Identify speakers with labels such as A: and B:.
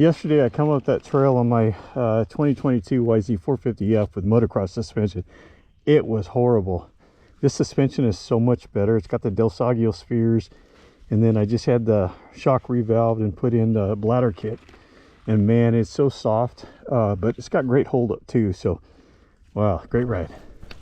A: yesterday I come up that trail on my 2022 YZ450F with motocross suspension. It was horrible. This suspension is so much better. It's got the Del Saggio spheres, and then I just had the shock revalved and put in the bladder kit. And man, it's so soft, but it's got great hold up too. So, wow, great ride.